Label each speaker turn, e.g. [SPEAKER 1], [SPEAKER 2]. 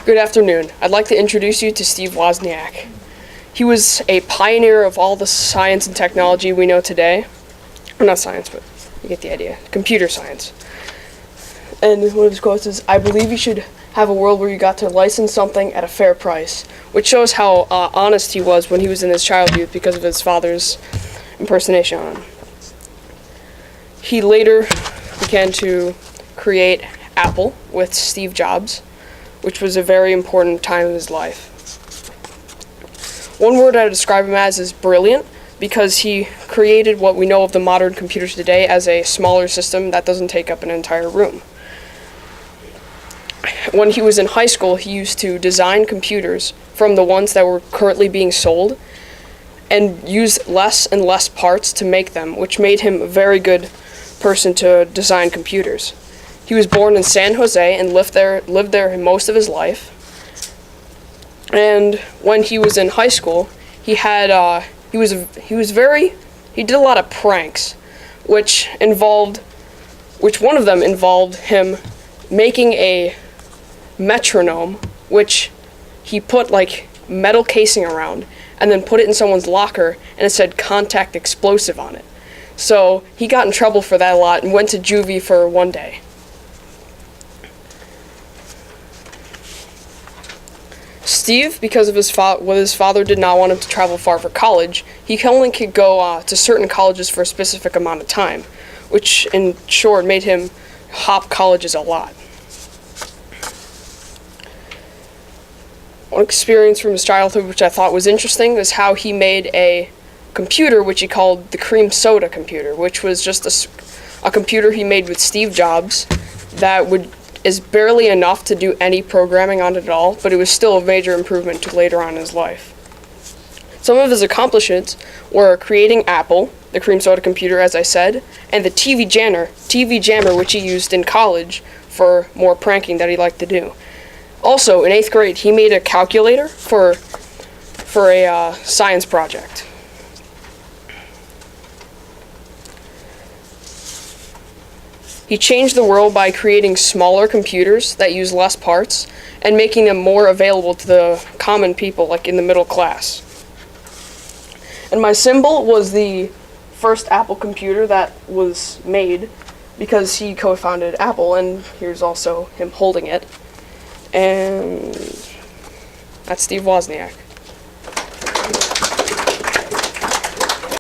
[SPEAKER 1] Good afternoon. I'd like to introduce you to Steve Wozniak. He was a pioneer of all the science and technology we know today. Well, not science, but you get the idea. Computer science. And one of his quotes is, "I believe you should have a world where you got to license something at a fair price," which shows how honest he was when he was in his child youth because of his father's impersonation on him. He later began to create Apple with Steve Jobs, which was a very important time in his life. One word I would describe him as is brilliant, because he created what we know of the modern computers today as a smaller system that doesn't take up an entire room. When he was in high school, he used to design computers from the ones that were currently being sold and use less and less parts to make them, which made him a very good person to design computers. He was born in San Jose and lived there most of his life. And when he was in high school, he did a lot of pranks, which one of them involved him making a metronome, which he put like metal casing around and then put it in someone's locker, and it said contact explosive on it. So he got in trouble for that a lot and went to juvie for one day. Steve, because of his father did not want him to travel far for college, he only could go to certain colleges for a specific amount of time, which in short made him hop colleges a lot. One experience from his childhood which I thought was interesting was how he made a computer which he called the cream soda computer, which was just a computer he made with Steve Jobs that is barely enough to do any programming on it at all, but it was still a major improvement to later on in his life. Some of his accomplishments were creating Apple, the cream soda computer as I said, and the TV jammer which he used in college for more pranking that he liked to do. Also, in 8th grade, he made a calculator for a science project. He changed the world by creating smaller computers that use less parts and making them more available to the common people, like in the middle class. And my symbol was the first Apple computer that was made because he co-founded Apple, and here's also him holding it. And that's Steve Wozniak.